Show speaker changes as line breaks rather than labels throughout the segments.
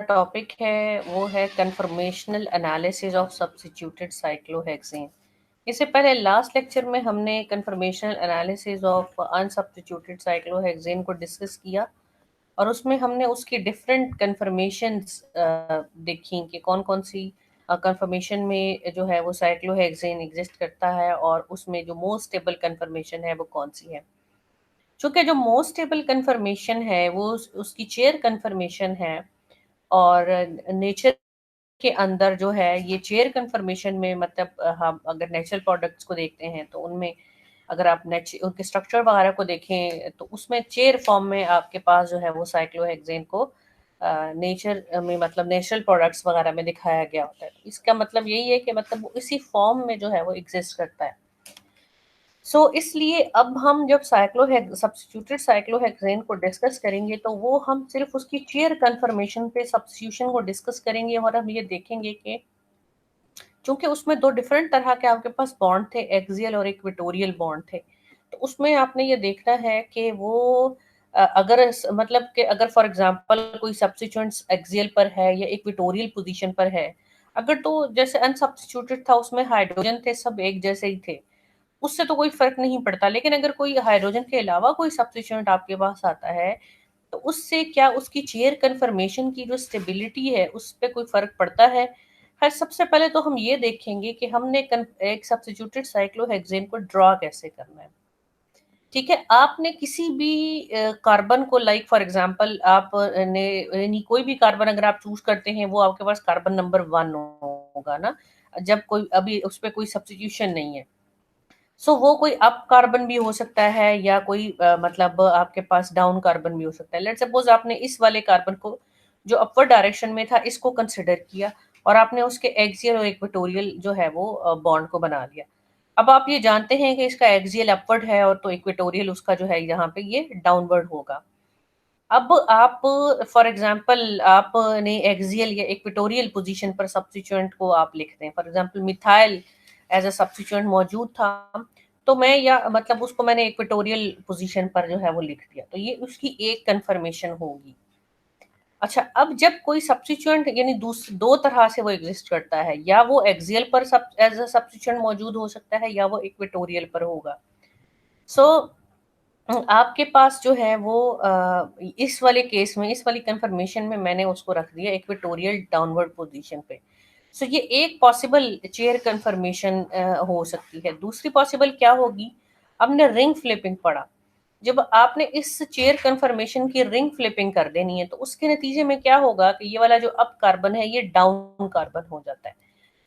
Topic है वो है conformational analysis of substituted cyclohexane. इससे पहले लास्ट लेक्चर में हमने कन्फर्मेशनल एनालिसिस ऑफ अनसब्स्टिट्यूटेड साइक्लोहेक्सेन को डिस्कस किया और उसमें हमने उसकी डिफरेंट कन्फर्मेशंस देखी कि कौन कौन सी कन्फर्मेशन में जो है वो साइक्लोहेक्सेन एग्जिस्ट करता है और उसमें जो मोस्ट स्टेबल कन्फर्मेशन है वो कौन सी है। चूंकि जो मोस्ट स्टेबल कन्फर्मेशन है वो उसकी चेयर कन्फर्मेशन है और नेचर के अंदर जो है ये चेयर कन्फर्मेशन में मतलब हम अगर नेचुरल प्रोडक्ट्स को देखते हैं तो उनमें अगर आप उनके स्ट्रक्चर वगैरह को देखें तो उसमें चेयर फॉर्म में आपके पास जो है वो साइक्लोहेक्सेन को नेचर में मतलब नेचुरल प्रोडक्ट्स वगैरह में दिखाया गया होता है। इसका मतलब यही है कि मतलब वो इसी फॉर्म में जो है वो एग्जिस्ट करता है। इसलिए अब हम जब सब्स्टिट्यूटेड साइक्लोहेक्सेन को डिस्कस करेंगे तो वो हम सिर्फ उसकी चेयर कन्फर्मेशन पे सब्स्टिट्यूशन को डिस्कस करेंगे और हम ये देखेंगे कि चूंकि उसमें दो डिफरेंट तरह के आपके पास बॉन्ड थे, एक्सियल और इक्वेटोरियल बॉन्ड थे, तो उसमें आपने ये देखना है कि वो मतलब कि अगर फॉर एग्जांपल कोई सब्स्टिट्यूएंट्स एक्सियल पर है या इक्वेटोरियल पोजीशन पर है, अगर तो जैसे अनसब्स्टिट्यूटेड था उसमें हाइड्रोजन थे सब एक जैसे ही थे, उससे तो कोई फर्क नहीं पड़ता। लेकिन अगर कोई हाइड्रोजन के अलावा कोई सब्स्टिट्यूएंट आपके पास आता है तो उससे क्या उसकी चेयर कन्फर्मेशन की जो स्टेबिलिटी है उस पर कोई फर्क पड़ता है। खैर सबसे पहले तो हम ये देखेंगे कि हमने एक सब्स्टिट्यूटेड साइक्लोहेक्सेन को ड्रॉ कैसे करना है। ठीक है, आपने किसी भी कार्बन को लाइक फॉर एग्जांपल आप ने यानी कोई भी कार्बन अगर आप चूज करते हैं वो आपके पास कार्बन नंबर 1 होगा ना, जब कोई अभी उस पर कोई सब्स्टिट्यूशन नहीं है। वो कोई अप कार्बन भी हो सकता है या कोई मतलब आपके पास डाउन कार्बन भी हो सकता है। लेट्स सपोज आपने इस वाले कार्बन को जो अपवर्ड डायरेक्शन में था इसको कंसिडर किया और आपने उसके एक्सियल और इक्वेटोरियल जो है वो बॉन्ड को बना लिया। अब आप ये जानते हैं कि इसका एक्सियल अपवर्ड है और तो इक्वेटोरियल उसका जो है यहाँ पे ये डाउनवर्ड होगा। अब आप फॉर एग्जांपल आपने एक्सियल या इक्वेटोरियल पोजीशन पर सब्स्टिट्यूएंट को आप लिखते हैं, for example methyl as a substituent मौजूद था तो मैं या मतलब उसको मैंने इक्वेटोरियल पोजीशन पर जो है वो लिख दिया, तो ये उसकी एक कन्फर्मेशन होगी। अच्छा, अब जब कोई सब्स्टिट्यूएंट यानी दो तरह से वो एग्जिस्ट करता है, या वो एक्सियल पर सब एज अ सब्स्टिट्यूएंट मौजूद हो सकता है या वो इक्वेटोरियल पर होगा। सो आपके पास जो है वो इस वाले केस में इस वाली कंफर्मेशन में मैंने उसको रख दिया इक्वेटोरियल डाउनवर्ड पोजीशन पे। ये एक पॉसिबल चेयर कंफर्मेशन हो सकती है। दूसरी पॉसिबल क्या होगी, हमने रिंग फ्लिपिंग पढ़ा। जब आपने इस चेयर कंफर्मेशन की रिंग फ्लिपिंग कर देनी है तो उसके नतीजे में क्या होगा कि ये वाला जो अप कार्बन है ये डाउन कार्बन हो जाता है।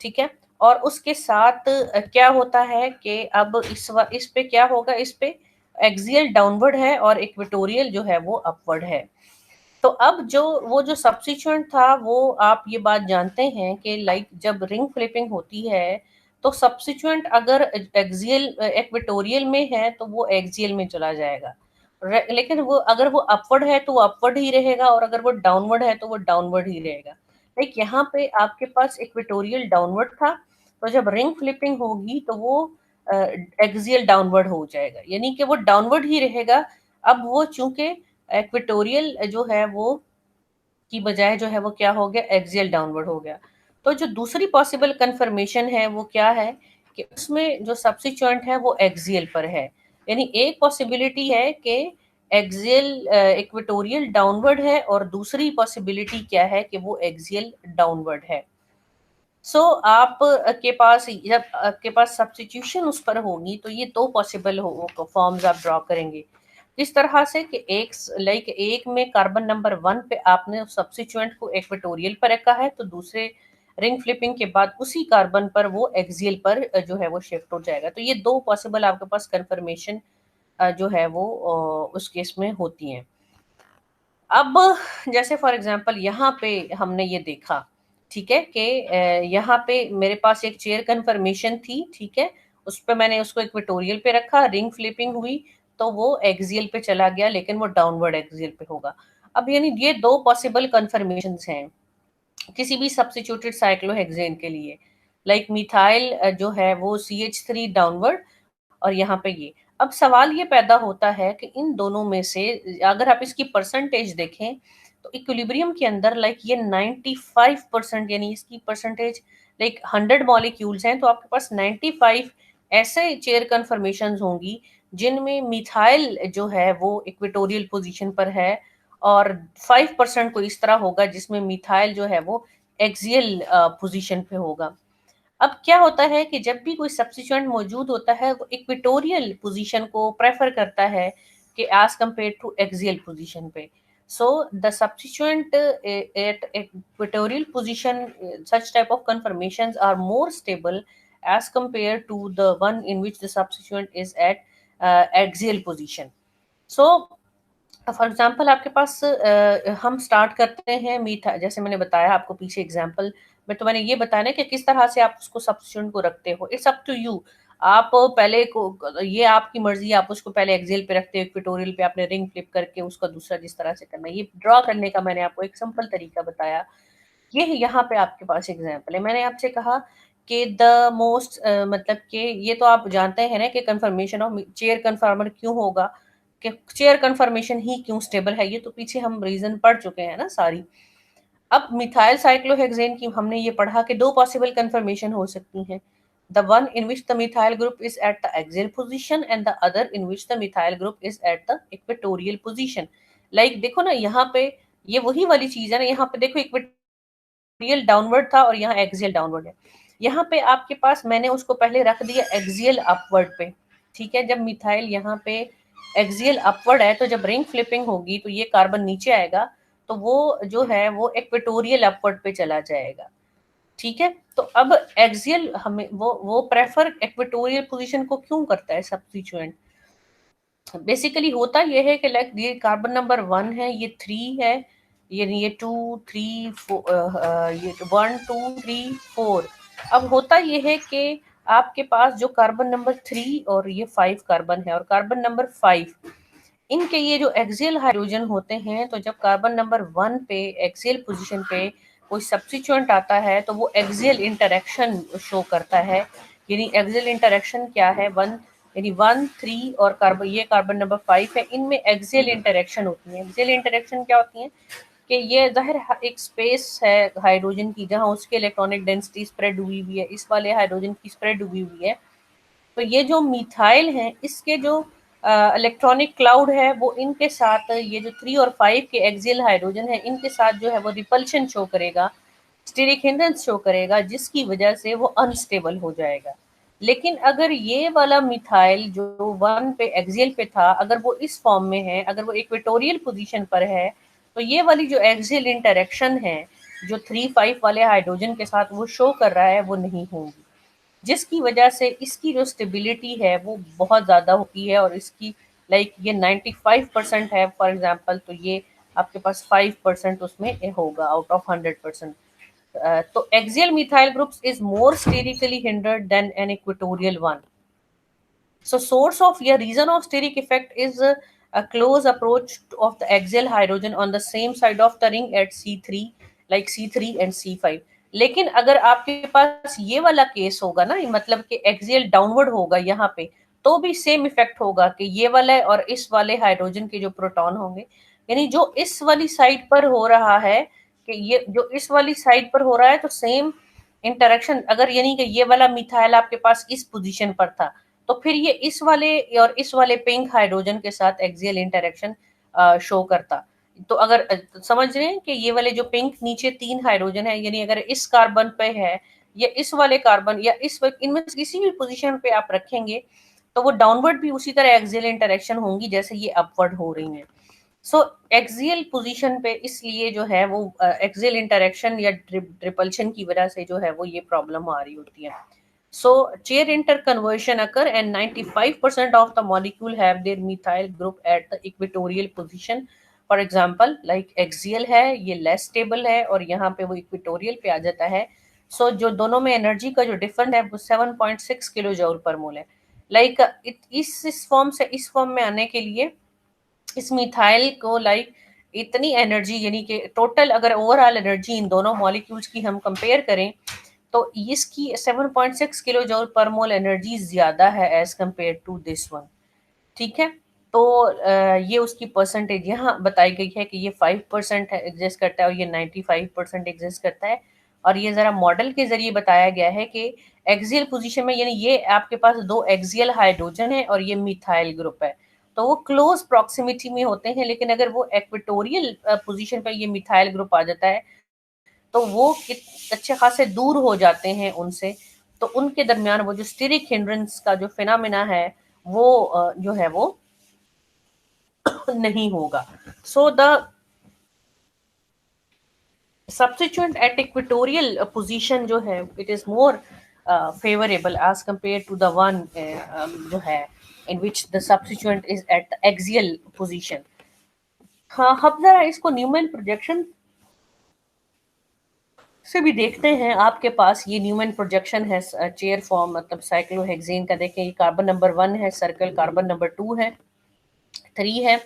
ठीक है, और उसके साथ क्या होता है कि अब इस पे क्या होगा, इस पे एक्सियल डाउनवर्ड है और इक्वेटोरियल जो है वो अपवर्ड है। तो अब जो सब्स्टिट्यूएंट था वो आप ये बात जानते हैं कि लाइक जब रिंग फ्लिपिंग होती है तो सब्स्टिट्यूएंट अगर एक्सियल इक्वेटोरियल में है तो वो एक्सियल में चला जाएगा, लेकिन वो अगर वो अपवर्ड है तो वो अपवर्ड ही रहेगा और अगर वो डाउनवर्ड है तो वो डाउनवर्ड ही रहेगा। लाइक यहाँ पे आपके पास इक्वेटोरियल डाउनवर्ड था, तो जब रिंग फ्लिपिंग होगी तो वो एक्सियल डाउनवर्ड हो जाएगा, यानी कि वो डाउनवर्ड ही रहेगा। अब वो चूंकि इक्वेटोरियल जो है वो की बजाय जो है वो क्या हो गया, एक्सियल डाउनवर्ड हो गया। तो जो दूसरी पॉसिबल कन्फर्मेशन है वो क्या है कि उसमें जो सब्स्टिट्यूएंट है वो एक्सियल पर है। यानी एक पॉसिबिलिटी है कि एक्सियल इक्वेटोरियल डाउनवर्ड है और दूसरी पॉसिबिलिटी क्या है कि वो एक्सियल डाउनवर्ड है। आप के पास जब आपके पास सब्स्टिट्यूशन उस पर होगी तो ये दो पॉसिबल फॉर्म्स आप ड्रॉ करेंगे। किस तरह से कि एक में कार्बन नंबर 1 पे आपने सब्स्टिट्यूएंट को इक्वेटोरियल पर रखा है तो दूसरे रिंग फ्लिपिंग के बाद उसी कार्बन पर वो एक्सियल पर जो है वो शिफ्ट हो जाएगा। तो ये दो पॉसिबल आपके पास कंफर्मेशन जो है वो उस केस में होती हैं। अब जैसे फॉर एग्जांपल यहाँ पे हमने ये देखा, ठीक है, कि यहाँ पे मेरे पास एक चेयर कन्फर्मेशन थी, ठीक है, उस पे मैंने उसको इक्वेटोरियल पे रखा, रिंग फ्लिपिंग हुई तो वो एक्सियल पे चला गया लेकिन वो डाउनवर्ड एक्सियल पे होगा। अब यानी ये दो पॉसिबल कन्फर्मेशंस हैं किसी भी सब्स्टिट्यूटेड साइक्लोहेक्सेन के लिए। लाइक मिथाइल जो है वो CH3 डाउनवर्ड और यहाँ पे ये। अब सवाल ये पैदा होता है कि इन दोनों में से अगर आप इसकी परसेंटेज देखें तो इक्विलिब्रियम के अंदर लाइक ये 95% यानी इसकी परसेंटेज लाइक 100 मॉलिक्यूल्स हैं, तो आपके पास 95 ऐसे चेयर कन्फर्मेशंस होंगी जिनमें मिथाइल जो है वो इक्वेटोरियल पोजीशन पर है, और 5% को इस तरह होगा जिसमें मिथाइल जो है वो एक्सियल पोजीशन पे होगा। अब क्या होता है कि जब भी कोई सब्स्टिट्यूएंट मौजूद होता है वो इक्वेटोरियल पोजीशन को प्रेफर करता है कि as compare to axial position पे। So the substituent at equatorial position, such type of conformations are more stable as compared to the one in which the substituent is at axial position. So for example आपके पास हम start करते हैं मीठा, जैसे मैंने बताया आपको पीछे एग्जाम्पल में, तो मैंने ये बताया ना कि किस तरह से आप उसको सब्स्टिट्यूएंट को रखते हो, इट्स अप टू यू। आप पहले को, ये आपकी मर्जी, आप उसको पहले एक्सेल पे रखते हो, इक्वेटोरियल पे आपने रिंग फ्लिप करके उसका दूसरा जिस तरह से करना है, ये ड्रॉ करने का मैंने आपको एक सिंपल तरीका बताया। ये यहाँ पे आपके पास एग्जाम्पल है। मैंने आपसे कहा कि द मोस्ट मतलब कि ये तो आप जानते हैं ना कि कंफर्मेशन ऑफ चेयर कंफर्मर क्यों होगा, कि चेयर कंफर्मेशन ही क्यों स्टेबल है, ये तो पीछे हम रीजन पढ़ चुके हैं ना सारी। अब मिथाइल साइक्लोहेक्सेन की हमने ये पढ़ा कि दो पॉसिबल कंफर्मेशन हो सकती हैं, the one in which the methyl group is at the axial position and the other in which the methyl group is at the equatorial position. Like देखो ना यहाँ पे, ये वही वाली चीज है ना, यहाँ पे देखो इक्वेटोरियल डाउनवर्ड था और यहाँ एक्सियल डाउनवर्ड है। यहाँ पे आपके पास मैंने उसको पहले रख दिया एक्सियल अपवर्ड पे, ठीक है। जब मिथाइल यहाँ पे एक्सियल अपवर्ड है तो जब रिंग फ्लिपिंग होगी तो ये कार्बन नीचे आएगा, तो वो जो है वो इक्वेटोरियल अपवर्ड पे चला जाएगा, ठीक है। तो अब एक्सियल हमें वो प्रेफर इक्वेटोरियल पोजीशन को क्यों करता है सब्स्टिट्यूएंट? बेसिकली होता ये है कि लाइक ये कार्बन नंबर 1 है, ये 3 है, ये 2 3 4, ये 1 2 3 4। अब होता ये है कि आपके पास जो कार्बन नंबर 3 और ये 5 कार्बन है और कार्बन नंबर 5, इनके ये जो एक्सियल हाइड्रोजन होते हैं, तो जब कार्बन नंबर 1 पे एक्सियल पोजीशन पे कोई सब्स्टिट्यूएंट आता है तो वो एक्सियल इंटरेक्शन शो करता है। यानी एक्सियल इंटरेक्शन क्या है, 1 यानी 1 3 और कार्बन, ये कार्बन नंबर 5 है, इनमें एक्सियल इंटरेक्शन होती है। एक्सियल इंटरेक्शन क्या होती है कि ये जाहिर एक स्पेस है हाइड्रोजन की जहां उसकी इलेक्ट्रॉनिक डेंसिटी स्प्रेड हुई हुई है, इस वाले हाइड्रोजन की स्प्रेड हुई हुई है। तो ये जो मिथाइल है इसके जो इलेक्ट्रॉनिक क्लाउड है वो इनके साथ, ये जो 3 और 5 के एक्सियल हाइड्रोजन है इनके साथ जो है वो रिपल्शन शो करेगा, स्टेरिक हिंड्रेंस शो करेगा, जिसकी वजह से वो अनस्टेबल हो जाएगा। लेकिन अगर ये वाला मिथाइल जो 1 पे एक्सियल पे था, अगर वो इस फॉर्म में है, अगर वो इक्वेटोरियल पोजीशन पर है, तो ये वाली जो एक्सियल इंटरेक्शन है जो 3 5 वाले हाइड्रोजन के साथ वो शो कर रहा है वो नहीं होगी, जिसकी वजह से इसकी जो स्टेबिलिटी है वो बहुत ज़्यादा होती है। और इसकी लाइक ये 95% है फॉर एग्जांपल, तो ये आपके पास 5% उसमें होगा आउट ऑफ 100%। तो axial methyl groups is more sterically hindered than an equatorial one. So source of, yeah, reason of steric effect is a close approach of the axial hydrogen on the same side of the ring at C3, like C3 and C5। लेकिन अगर आपके पास ये वाला case होगा ना, मतलब कि axial downward होगा यहाँ पे, तो भी सेम इफेक्ट होगा कि ये वाला और इस वाले हाइड्रोजन के जो प्रोटॉन होंगे, यानी जो इस वाली साइड पर हो रहा है, कि ये जो इस वाली साइड पर हो रहा है तो सेम इंटरेक्शन, अगर यानी कि ये वाला मिथाइल आपके पास इस पोजीशन पर था, तो फिर ये इस वाले और इस वाले पिंक हाइड्रोजन के साथ एक्सियल इंटरेक्शन शो करता। तो अगर समझ रहे हैं कि ये वाले जो पिंक नीचे 3 हाइड्रोजन है, यानी अगर इस कार्बन पे है या इस वाले कार्बन या इस इनमें से किसी भी पोजीशन पे आप रखेंगे तो वो डाउनवर्ड भी उसी तरह एक्सियल इंटरेक्शन होंगी जैसे ये अपवर्ड हो रही हैं। सो एक्सियल पोजीशन पे इसलिए जो है वो एक्सियल इंटरेक्शन या रिपल्शन की वजह से जो है वो ये प्रॉब्लम आ रही होती है। So chair interconversion occur and 95% of the molecule have their methyl group at the equatorial position. For example, like axial है ये less stable है और यहाँ पे वो equatorial पे आ जाता है। So जो दोनों में एनर्जी का जो डिफरेंट है वो 7.6 किलो जूल पर मोल है। लाइक इस फॉर्म से इस फॉर्म में आने के लिए इस मिथाइल को लाइक इतनी एनर्जी, यानी कि टोटल अगर ओवरऑल एनर्जी इन दोनों मॉलिक्यूल्स की हम कंपेयर करें तो इसकी 7.6 किलो जूल पर मोल एनर्जी ज्यादा है as compare to this one, ठीक है। तो ये उसकी परसेंटेज यहाँ बताई गई है कि ये 5% एग्जिस्ट करता है और ये 95% एग्जिस्ट करता है। और ये ज़रा मॉडल के ज़रिए बताया गया है कि एक्सियल पोजीशन में, यानी ये आपके पास दो एक्सियल हाइड्रोजन है और ये मिथाइल ग्रुप है, तो वो क्लोज प्रॉक्सिमिटी में होते हैं। लेकिन अगर वो इक्वेटोरियल पोजीशन पर ये मिथाइल ग्रुप आ जाता है तो वो अच्छे खासे दूर हो जाते हैं उनसे, तो उनके दरमियान वो जो स्टीरिक हिंड्रेंस का जो फिनोमेना है वो जो है वो नहीं होगा। So the substituent at equatorial position जो है it is more favorable as compared to the one जो है in which the substituent is at the axial position। हाँ, हम जरा इसको न्यूमैन प्रोजेक्शन से भी देखते हैं। आपके पास ये न्यूमैन प्रोजेक्शन है चेयर फॉर्म, मतलब साइक्लोहेक्सेन का। देखें, ये कार्बन नंबर 1 है सर्कल, कार्बन नंबर 2 है, 3 है,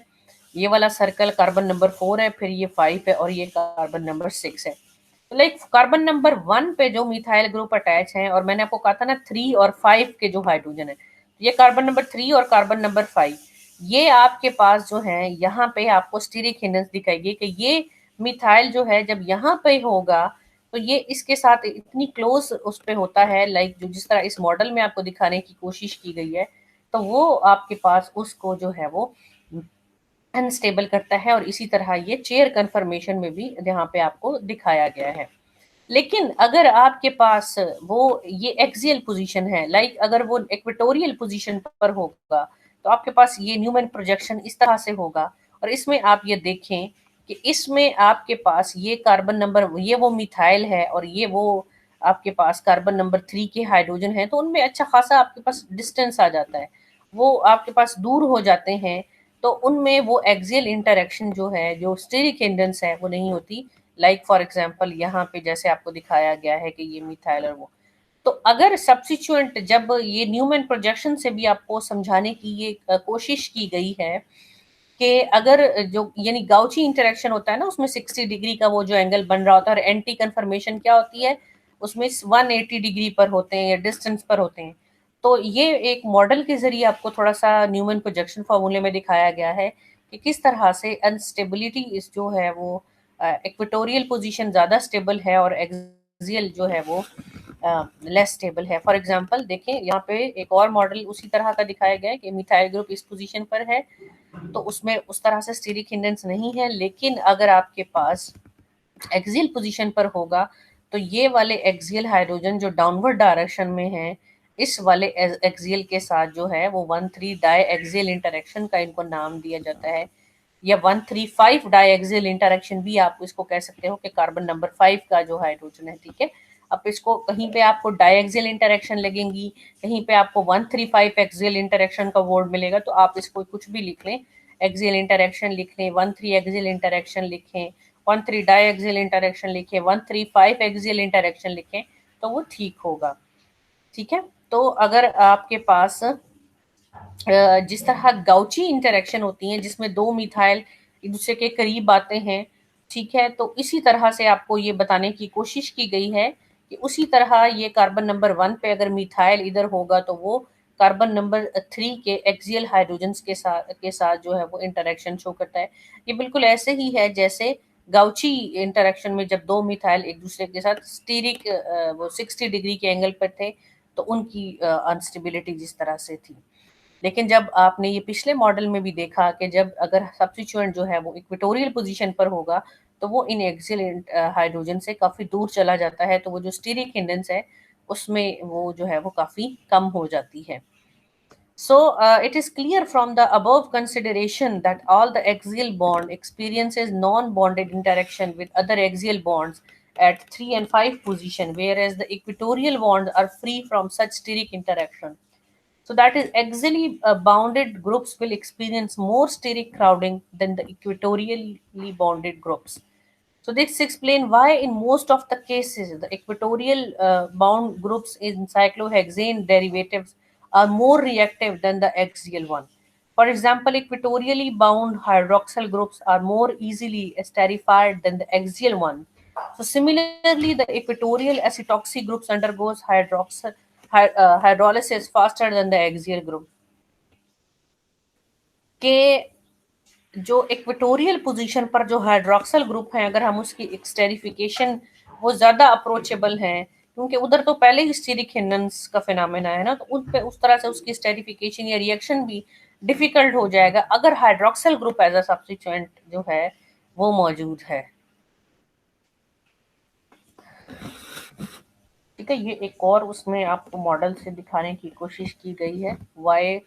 ये वाला सर्कल कार्बन नंबर 4 है, फिर ये 5 है और ये कार्बन नंबर 6 है। तो लाइक कार्बन नंबर 1 पे जो मिथाइल ग्रुप अटैच है, और मैंने आपको कहा था ना 3 और 5 के जो हाइड्रोजन है, तो ये कार्बन नंबर 3 और कार्बन नंबर 5, ये आपके पास जो है यहाँ पे आपको स्टीरिक हिंडेंस दिखाएगी कि ये मिथाइल जो है जब यहाँ पे होगा तो ये इसके साथ इतनी क्लोज उस पे होता है, लाइक जो जिस तरह इस मॉडल में आपको दिखाने की कोशिश की गई है, तो वो आपके पास उसको जो है वो अनस्टेबल करता है। और इसी तरह ये चेयर कन्फर्मेशन में भी यहाँ पे आपको दिखाया गया है। लेकिन अगर आपके पास वो ये एक्सियल पोजीशन है, लाइक अगर वो इक्वेटोरियल पोजीशन पर होगा तो आपके पास ये न्यूमैन प्रोजेक्शन इस तरह से होगा। और इसमें आप ये देखें कि इसमें आपके पास ये कार्बन नंबर, ये वो मिथाइल है और ये वो आपके पास कार्बन नंबर 3 के हाइड्रोजन है, तो उनमें अच्छा खासा आपके पास डिस्टेंस आ जाता है, वो आपके पास दूर हो जाते हैं। तो उनमें वो एक्सियल इंटरेक्शन जो है, जो स्टेरिक हिंड्रेंस है, वो नहीं होती। लाइक फॉर एग्जांपल यहाँ पे जैसे आपको दिखाया गया है कि ये मिथाइल और वो। तो अगर सब्स्टिट्यूएंट, जब ये न्यूमैन प्रोजेक्शन से भी आपको समझाने की ये कोशिश की गई है कि अगर जो यानी गाउची इंटरेक्शन होता है ना, उसमें 60 डिग्री का वो जो एंगल बन रहा होता है, और एंटी कन्फर्मेशन क्या होती है, उसमें 180 डिग्री पर होते हैं या डिस्टेंस पर होते हैं। तो ये एक मॉडल के जरिए आपको थोड़ा सा न्यूमैन प्रोजेक्शन फॉर्मूले में दिखाया गया है कि किस तरह से अनस्टेबिलिटी इस जो है वो इक्वेटोरियल पोजीशन ज़्यादा स्टेबल है और एक्सियल जो है वो लेस स्टेबल है। फॉर एग्जांपल देखें, यहाँ पे एक और मॉडल उसी तरह का दिखाया गया है कि मिथाइल ग्रुप इस पोजीशन पर है, तो उसमें उस तरह से स्टीरिक हिंडेंस नहीं है। लेकिन अगर आपके पास एक्सियल पोजीशन पर होगा तो ये वाले एक्सियल हाइड्रोजन जो डाउनवर्ड डायरेक्शन में है, इस वाले एक्सियल के साथ जो है वो 1,3 डाई एक्सियल इंटरेक्शन का इनको नाम दिया जाता है, या 1,3,5 डाई एक्सियल इंटरेक्शन भी आप इसको कह सकते हो कि कार्बन नंबर 5 का जो हाइड्रोजन है। ठीक है, अब इसको कहीं पे आपको डाई एक्सियल इंटरेक्शन लगेंगी, कहीं पे आपको 1,3,5 एक्सियल इंटरेक्शन का वर्ड मिलेगा, तो आप इसको कुछ भी लिख लें, एक्सियल इंटरेक्शन लिख लें, 1,3 एक्सियल इंटरेक्शन लिखें, 1,3 डाई एक्सियल इंटरेक्शन लिखें, 1,3,5 एक्सियल इंटरेक्शन लिखें, तो वो ठीक होगा। ठीक है, तो अगर आपके पास जिस तरह गाउची इंटरेक्शन होती हैं जिसमें दो मिथाइल एक दूसरे के करीब आते हैं, ठीक है, तो इसी तरह से आपको ये बताने की कोशिश की गई है कि उसी तरह ये कार्बन नंबर 1 पे अगर मिथाइल इधर होगा तो वो कार्बन नंबर 3 के एक्सियल हाइड्रोजन्स के साथ जो है वो इंटरेक्शन शो करता है। ये बिल्कुल ऐसे ही है जैसे गाउची इंटरेक्शन में जब दो मिथाइल एक दूसरे के साथ स्टीरिक वो 60 डिग्री के एंगल पर थे, तो उनकी अनस्टेबिलिटी जिस तरह से थी। लेकिन जब आपने ये पिछले मॉडल में भी देखा कि जब अगर सब्स्टिट्यूएंट जो है वो इक्वेटोरियल पोजीशन पर होगा तो वो इन एक्सियल हाइड्रोजन से काफ़ी दूर चला जाता है, तो वो जो स्टीरिक हिंडेंस है उसमें वो जो है वो काफ़ी कम हो जाती है। So it is clear from the above consideration that all the axial bond experiences non-bonded interaction with other axial bonds at 3 and 5 position, whereas the equatorial bonds are free from such steric interaction. So that is axially bounded groups will experience more steric crowding than the equatorially bonded groups. So this explain why in most of the cases the equatorial bound groups in cyclohexane derivatives are more reactive than the axial one. For example, equatorially bound hydroxyl groups are more easily esterified than the axial one. So similarly, the equatorial acetoxy groups undergoes hydrolysis faster than the axial group. कि जो equatorial position पर जो hydroxyl group है, अगर हम उसकी एक्सटेरिफिकेशन वो ज़्यादा अप्रोचेबल है, क्योंकि उधर तो पहले ही स्टीरिक हिंडरेंस का फिनोमेना है ना, तो उन पे उस तरह से उसकी स्टेरिफिकेशन या रिएक्शन भी डिफिकल्ट हो जाएगा अगर hydroxyl group as a substituent जो है वो मौजूद है। ठीक है, ये एक और उसमें आपको मॉडल से दिखाने की कोशिश की गई है। वाई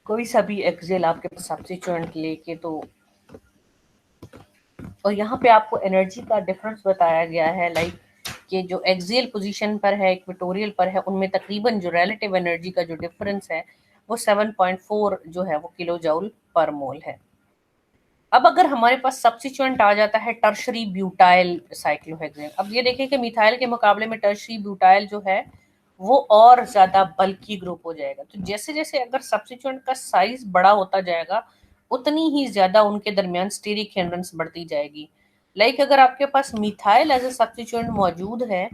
कोई सा भी एक्सेल आपके पास सब्स्टिट्यूएंट लेके तो, और यहाँ पे आपको एनर्जी का डिफरेंस बताया गया है, लाइक कि जो एक्सियल पोजीशन पर है, इक्वेटोरियल पर है, उनमें तकरीबन जो रिलेटिव एनर्जी का जो डिफरेंस है वो 7.4 जो है वो किलो जूल पर मोल है। अब अगर हमारे पास सब्स्टिट्यूएंट आ जाता है टर्शरी ब्यूटाइल साइक्लोहेक्सेन, अब ये देखिए कि मिथाइल के मुकाबले में टर्शरी ब्यूटाइल जो है वो और ज्यादा बल्की ग्रुप हो जाएगा। तो जैसे जैसे अगर सब्स्टिट्यूएंट का साइज बड़ा होता जाएगा उतनी ही ज्यादा उनके दरमियान स्टीरिक हिंड्रेंस बढ़ती जाएगी। लाइक अगर आपके पास मिथाइल एज ए सब्स्टिट्यूएंट मौजूद है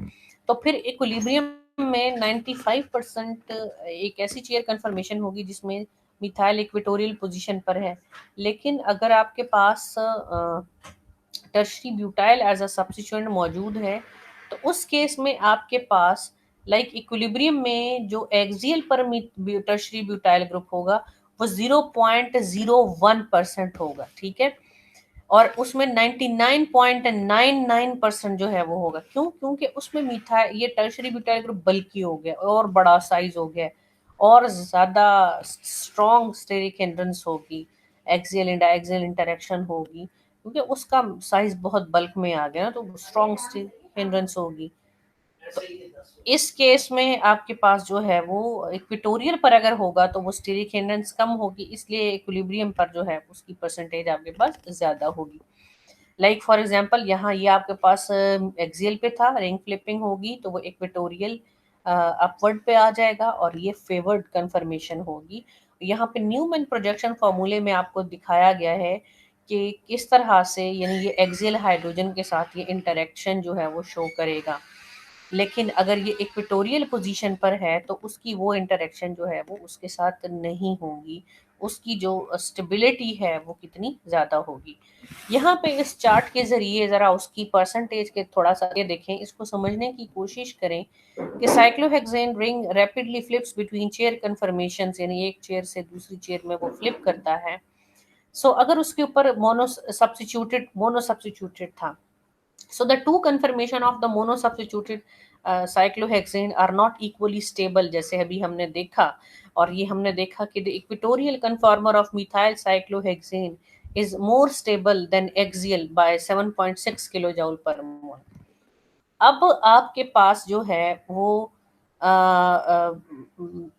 तो फिर इक्विलिब्रियम में 95% एक ऐसी चेयर कन्फर्मेशन होगी जिसमें मिथाइल इक्वेटोरियल पोजीशन पर है। लेकिन अगर आपके पास tertiary butyl as a substituent मौजूद है तो उस केस में आपके पास लाइक इक्विलिब्रियम में जो एक्सियल पर टर्शरी ब्यूटाइल ग्रुप होगा वो 0.01% होगा। ठीक है, और उसमें 99.99% जो है वो होगा। क्यों? क्योंकि उसमें मिथाइल ये टर्शरी ब्यूटाइल ग्रुप बल्कि हो गया और बड़ा साइज हो गया और ज्यादा स्ट्रॉन्ग स्टेरिक हिंड्रेंस होगी, एक्सियल इंडाएक्सियल इंटरेक्शन होगी, क्योंकि उसका साइज बहुत बल्क में आ गया ना, तो स्ट्रॉन्ग स्टेरिक हिंड्रेंस होगी। तो इस केस में आपके पास जो है वो इक्वेटोरियल पर अगर होगा तो वो स्टीरिक हिंड्रेंस कम होगी, इसलिए इक्विलिब्रियम पर जो है उसकी परसेंटेज आपके पास ज्यादा होगी। लाइक फॉर एग्जांपल यहाँ ये आपके पास एक्सियल पे था, रिंग फ्लिपिंग होगी तो वो इक्वेटोरियल अपवर्ड पे आ जाएगा और ये फेवर्ड कंफर्मेशन होगी। यहाँ पे न्यूमैन प्रोजेक्शन फॉर्मूले में आपको दिखाया गया है कि किस तरह से यानी ये एक्सियल हाइड्रोजन के साथ ये इंटरेक्शन जो है वो शो करेगा। लेकिन अगर ये इक्वेटोरियल पोजीशन पर है तो उसकी वो इंटरेक्शन जो है वो उसके साथ नहीं होगी, उसकी जो स्टेबिलिटी है वो कितनी ज़्यादा होगी। यहाँ पे इस चार्ट के ज़रिए ज़रा उसकी परसेंटेज के थोड़ा सा ये देखें, इसको समझने की कोशिश करें कि cyclohexane ring rapidly flips between chair conformation, यानी एक चेयर से दूसरी चेयर में वो फ्लिप करता है। सो अगर उसके ऊपर मोनो सब्स्टिट्यूटेड था, so the two conformation of the monosubstituted cyclohexane are not equally stable, जैसे अभी हमने देखा। और ये हमने देखा कि the equatorial conformer of methyl cyclohexane is more stable than axial by 7.6 kilojoule पर मोल। अब आपके पास जो है वो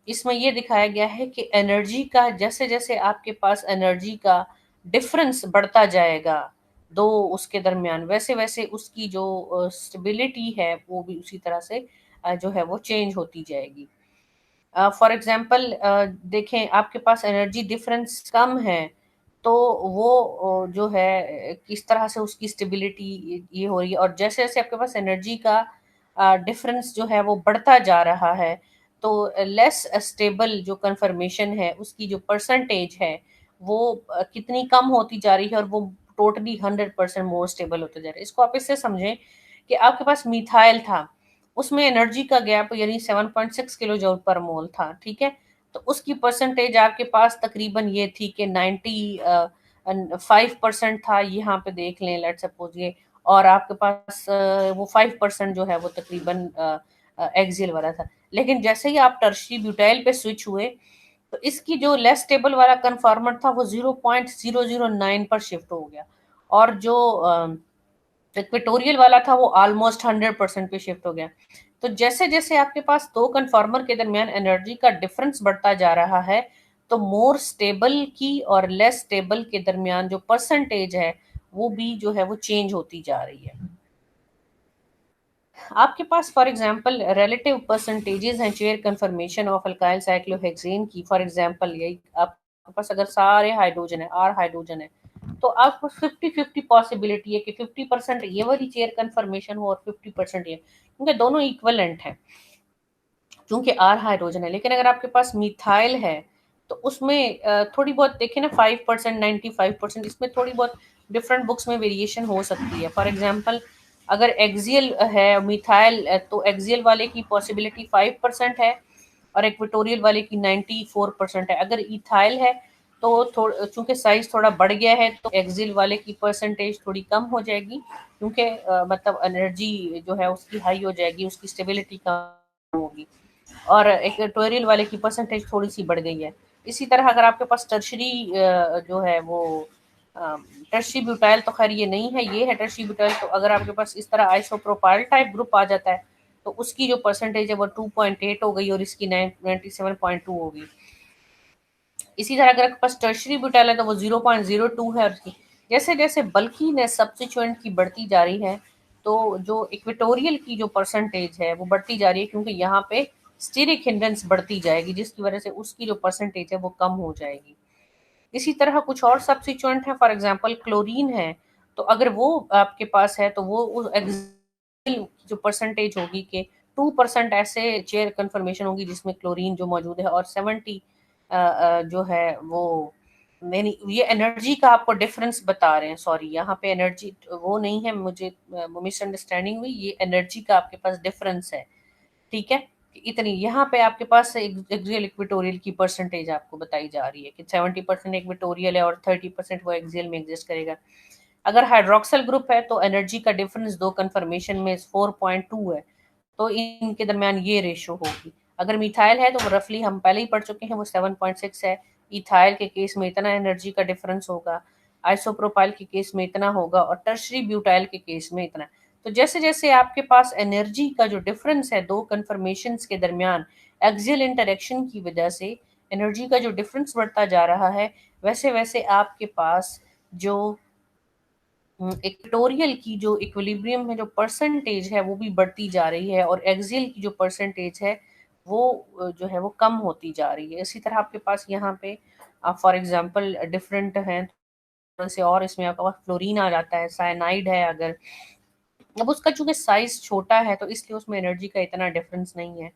इसमें ये दिखाया गया है कि एनर्जी का जैसे जैसे आपके पास एनर्जी का डिफरेंस बढ़ता जाएगा दो उसके दरमियान, वैसे वैसे उसकी जो स्टेबिलिटी है वो भी उसी तरह से जो है वो चेंज होती जाएगी। फॉर एग्जांपल देखें आपके पास एनर्जी डिफरेंस कम है तो वो जो है किस तरह से उसकी स्टेबिलिटी ये हो रही है, और जैसे जैसे आपके पास एनर्जी का डिफरेंस जो है वो बढ़ता जा रहा है तो लेस स्टेबल जो कंफर्मेशन है उसकी जो परसेंटेज है वो कितनी कम होती जा रही है और वो टोटली 100% मोर स्टेबल होते जा रहे हैं। इसको आप इससे समझें कि आपके पास मिथाइल था, उसमें एनर्जी का गैप यानी 7.6 किलो जूल पर मोल था। ठीक है, तो उसकी परसेंटेज आपके पास तकरीबन ये थी कि 95% था, यहाँ पे देख लें लेट्स सपोज ये, और आपके पास वो 5% जो है वो तकरीबन एक्सियल वाला था। लेकिन जैसे ही आप टर्शरी ब्यूटाइल पे स्विच हुए तो इसकी जो लेस स्टेबल वाला कन्फॉर्मर था वो 0.009 पर शिफ्ट हो गया, और जो इक्वेटोरियल वाला था वो ऑलमोस्ट 100% पे शिफ्ट हो गया। तो जैसे जैसे आपके पास दो कन्फॉर्मर के दरमियान एनर्जी का डिफरेंस बढ़ता जा रहा है तो मोर स्टेबल की और लेस स्टेबल के दरमियान जो परसेंटेज है वो भी जो है वो चेंज होती जा रही है। आपके पास फॉर एग्जांपल रिलेटिव परसेंटेजेस हैं chair confirmation of alkyl cyclohexane की। फॉर एग्जांपल यही आपके पास अगर सारे हाइड्रोजन है, आर हाइड्रोजन है, तो आपको 50-50 पॉसिबिलिटी है कि 50% ये वाली चेयर कन्फर्मेशन हो और 50% ये, क्योंकि दोनों इक्वलेंट है, क्योंकि आर हाइड्रोजन है। लेकिन अगर आपके पास मिथाइल है तो उसमें थोड़ी बहुत देखें ना, 5%, 95%, इसमें थोड़ी बहुत डिफरेंट बुक्स में वेरिएशन हो सकती है। फॉर एग्जांपल, अगर एक्सियल है मिथाइल, तो एक्सियल वाले की पॉसिबिलिटी 5% है और इक्वेटोरियल वाले की 94% है। अगर इथाइल है तो चूंकि साइज थोड़ा बढ़ गया है तो एक्सियल वाले की परसेंटेज थोड़ी कम हो जाएगी, क्योंकि मतलब एनर्जी जो है उसकी हाई हो जाएगी, उसकी स्टेबिलिटी कम होगी, और इक्वेटोरियल वाले की परसेंटेज थोड़ी सी बढ़ गई है। इसी तरह अगर आपके पास टर्शरी जो है वो टर्शरी ब्यूटाइल, तो खैर ये नहीं है, ये है टर्शरी ब्यूटाइल। तो अगर आपके पास इस तरह आइसोप्रोपाइल टाइप ग्रुप आ जाता है तो उसकी जो परसेंटेज है वो 2.8 हो गई और इसकी 97.2 होगी। इसी तरह अगर आपके पास टर्शरी ब्यूटाइल है तो वो 0.02 है, और उसकी जैसे जैसे बल्कीनेस सब्स्टिट्यूएंट की बढ़ती जा रही है तो जो इक्वेटोरियल की जो परसेंटेज है वो बढ़ती जा रही है, क्योंकि यहाँ पे स्टीरिक हिंड्रेंस बढ़ती जाएगी, जिसकी वजह से उसकी जो परसेंटेज है वो कम हो जाएगी। इसी तरह कुछ और सब्स्टिट्यूएंट है, फॉर एग्जांपल क्लोरीन है, तो अगर वो आपके पास है तो वो उस की जो परसेंटेज होगी कि 2% ऐसे चेयर कन्फर्मेशन होगी जिसमें क्लोरीन जो मौजूद है, और 70 जो है वो नहीं, ये एनर्जी का आपको डिफरेंस बता रहे हैं, सॉरी यहाँ पे एनर्जी वो नहीं है, मुझे मिसअंडरस्टैंडिंग हुई, ये एनर्जी का आपके पास डिफरेंस है, ठीक है। इतनी यहाँ पे आपके पास एक्सियल इक्वेटोरियल की परसेंटेज आपको बताई जा रही है कि 70% इक्वेटोरियल है और 30% वो एक्सियल में एग्जिस्ट करेगा। अगर हाइड्रोक्सिल ग्रुप है तो एनर्जी का डिफरेंस दो कन्फर्मेशन में 4.2 है, तो इनके दरमियान ये रेशो होगी। अगर मिथाइल है तो वो रफली हम पहले ही पढ़ चुके हैं, वो 7.6 है। इथाइल के केस में इतना एनर्जी का डिफरेंस होगा, आइसोप्रोपाइल के केस में इतना होगा, और टर्शरी ब्यूटाइल के केस में इतना। तो जैसे जैसे आपके पास एनर्जी का जो डिफरेंस है दो कन्फर्मेशंस के दरमियान एक्सियल इंटरेक्शन की वजह से एनर्जी का जो डिफरेंस बढ़ता जा रहा है, वैसे वैसे आपके पास जो इक्वेटोरियल की जो इक्विलिब्रियम में जो परसेंटेज है वो भी बढ़ती जा रही है, और एक्सियल की जो परसेंटेज है वो जो है वो कम होती जा रही है। इसी तरह आपके पास यहाँ पे फॉर एग्जांपल डिफरेंट हैं थोड़े से, और इसमें आपके पास फ्लोरीन आ जाता है, साइनाइड है। अगर अब उसका चूंकि साइज छोटा है तो इसलिए उसमें एनर्जी का इतना डिफरेंस नहीं है।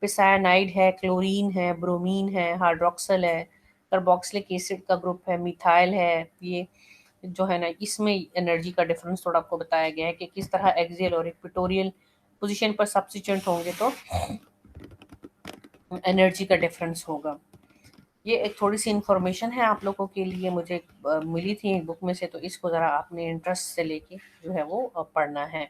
फिर साइनाइड है, क्लोरीन है, ब्रोमीन है, हाइड्रोक्सल है, कार्बोक्सिलिक एसिड का ग्रुप है, मिथाइल है, ये जो है ना, इसमें एनर्जी का डिफरेंस थोड़ा आपको बताया गया है कि किस तरह एक्सियल और इक्वेटोरियल पोजीशन पर सब्स्टिट्यूएंट होंगे तो एनर्जी का डिफरेंस होगा। ये एक थोड़ी सी इंफॉर्मेशन है आप लोगों के लिए, मुझे मिली थी एक बुक में से, तो इसको ज़रा आपने इंटरेस्ट से लेके जो है वो पढ़ना है।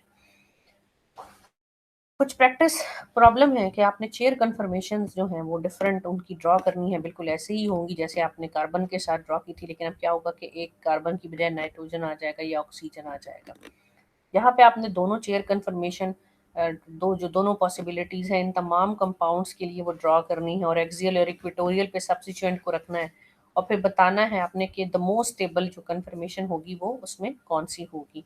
कुछ प्रैक्टिस प्रॉब्लम है कि आपने चेयर कन्फर्मेशंस जो हैं वो डिफरेंट उनकी ड्रॉ करनी है, बिल्कुल ऐसे ही होंगी जैसे आपने कार्बन के साथ ड्रॉ की थी, लेकिन अब क्या होगा कि एक कार्बन की बजाय नाइट्रोजन आ जाएगा या ऑक्सीजन आ जाएगा। यहाँ पे आपने दोनों चेयर कन्फर्मेशन दोनों पॉसिबिलिटीज़ हैं इन तमाम कंपाउंड्स के लिए वो ड्रॉ करनी है, और एक्सियल और इक्वेटोरियल पे सब्स्टिट्यूएंट को रखना है, और फिर बताना है आपने कि द मोस्ट स्टेबल जो कन्फर्मेशन होगी वो उसमें कौन सी होगी।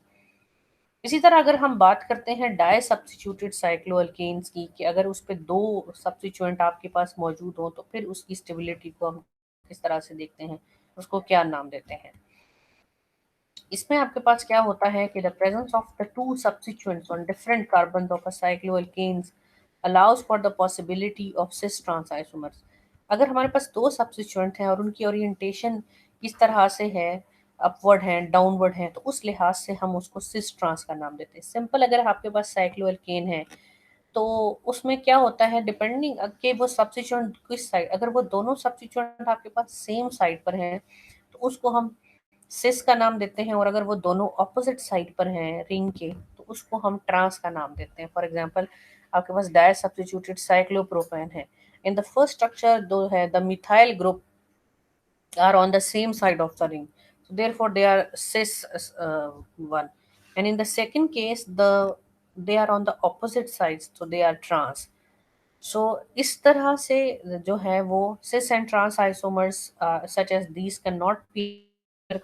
इसी तरह अगर हम बात करते हैं डाई सब्स्टिट्यूटेड साइक्लोअल्केन्स की, कि अगर उस पे दो सब्स्टिट्यूएंट आपके पास मौजूद हो तो फिर उसकी स्टेबिलिटी को हम किस तरह से देखते हैं, उसको क्या नाम देते हैं। इसमें आपके पास क्या होता है कि the presence of the two substituents on different carbon of a cycloalkanes allows for the possibility of cis trans isomers. अगर हमारे पास दो सब्स्टिट्यूएंट हैं और उनकी ओरिएंटेशन किस तरह से है, अपवर्ड है, डाउनवर्ड है, तो उस लिहाज से हम उसको सिस ट्रांस का नाम देते हैं। सिंपल, अगर आपके पास साइक्लोअल्केन है तो उसमें क्या होता है, डिपेंडिंग कि वो सब्स्टिट्यूएंट किस साइड, अगर वो दोनों सब्स्टिट्यूएंट आपके पास सेम साइड पर हैं तो उसको हम सिस का नाम देते हैं, और अगर वो दोनों ऑपोजिट साइड पर हैं रिंग के तो उसको हम ट्रांस का नाम देते हैं। फॉर एग्जांपल, आपके पास डाई सब्स्टिट्यूटेड साइक्लोप्रोपेन है, इन द फर्स्ट स्ट्रक्चर दो है the methyl group are on the same side of the ring, so therefore they are cis one, and in the second case they are on the opposite sides, so they are trans। सो इस तरह से जो है वो cis and trans isomers such as these cannot be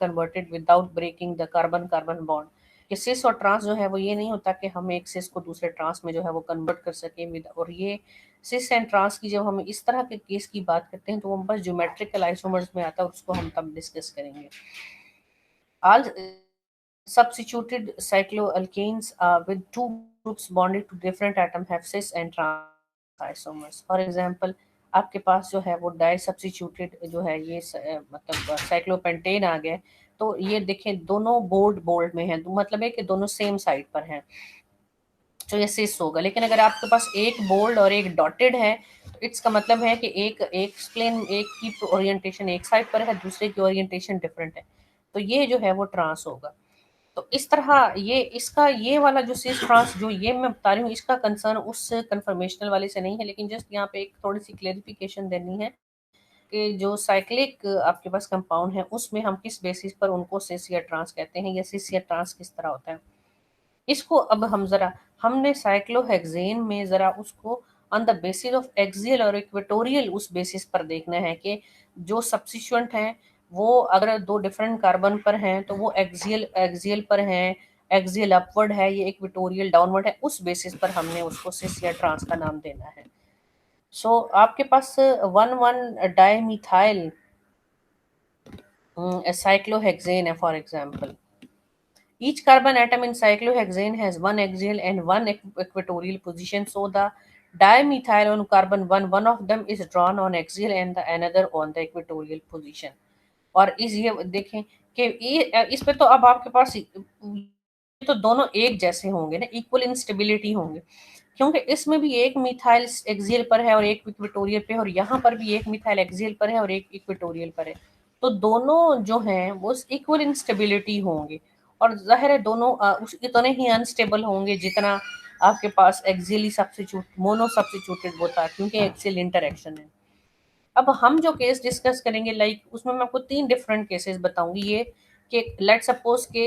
converted without breaking the carbon carbon bond। कि cis और trans जो है वो ये नहीं होता कि हम एक cis को दूसरे trans में जो है वो कन्वर्ट कर सकें विद, और ये cis एंड trans की जब हम इस तरह के केस की बात करते हैं तो वो बस ज्योमेट्रिकल आइसोमर्स में आता है, उसको हम तब डिस्कस करेंगे। All substituted cycloalkanes with two groups bonded to different atoms have cis and trans isomers. For example, आपके पास जो है वो डाई सब्स्टिट्यूटेड जो है ये मतलब साइक्लोपेंटेन आ गया। तो ये देखें दोनों बोल्ड बोल्ड में है, तो मतलब है कि दोनों सेम साइड पर हैं, तो ये सिस होगा। लेकिन अगर आपके पास एक बोल्ड और एक डॉटेड है, तो इट्स का मतलब है कि एक एक प्लेन एक की ओरिएंटेशन एक साइड पर है, दूसरे की ओरिएंटेशन डिफरेंट है, तो ये जो है वो ट्रांस होगा। तो इस तरह ये इसका ये वाला जो सिस ट्रांस जो ये मैं बता रही हूँ, इसका कंसर्न उस कन्फर्मेशनल वाले से नहीं है, लेकिन जस्ट यहाँ पे एक थोड़ी सी क्लेरिफिकेशन देनी है कि जो साइक्लिक आपके पास कंपाउंड है उसमें हम किस बेसिस पर उनको सिस या ट्रांस कहते हैं, या सिस या ट्रांस किस तरह होता है। इसको अब हम जरा हमने साइक्लोहेक्सेन में जरा उसको on the basis of axial और इक्वेटोरियल उस बेसिस पर देखना है कि जो सब्स्टिट्यूएंट हैं वो अगर दो डिफरेंट कार्बन पर हैं तो वो एक्सियल एक्सियल पर हैं, एक्सियल अपवर्ड है, ये इक्वेटोरियल डाउनवर्ड है, उस बेसिस पर हमने उसको सिस या ट्रांस का नाम देना है। सो आपके पास वन वन डाइमिथाइल साइक्लोहेक्सेन है for example. Each carbon atom in cyclohexane has one axial and one equatorial position. So the dimethyl on carbon one of them is drawn on axial and the another on the equatorial position. और इस ये देखें कि इस पे तो अब आपके पास तो दोनों एक जैसे होंगे ना, इक्वल इंस्टेबिलिटी होंगे, क्योंकि इसमें भी एक मिथाइल एक्सियल पर है और एक इक्वेटोरियल पे है, और यहाँ पर भी एक मिथाइल एक्सियल पर है और एक इक्वेटोरियल पर है। तो दोनों जो हैं वो इक्वल इंस्टेबिलिटी होंगे, और जाहिर है दोनों उस इतने ही अनस्टेबल होंगे जितना आपके पास एक्सियली सब्स्टिट्यूट मोनो सब्स्टिट्यूटेड होता है, क्योंकि एक्सियल इंटरेक्शन है। अब हम जो केस डिस्कस करेंगे लाइक उसमें मैं आपको तीन डिफरेंट केसेस बताऊंगी। ये कि लेट सपोज के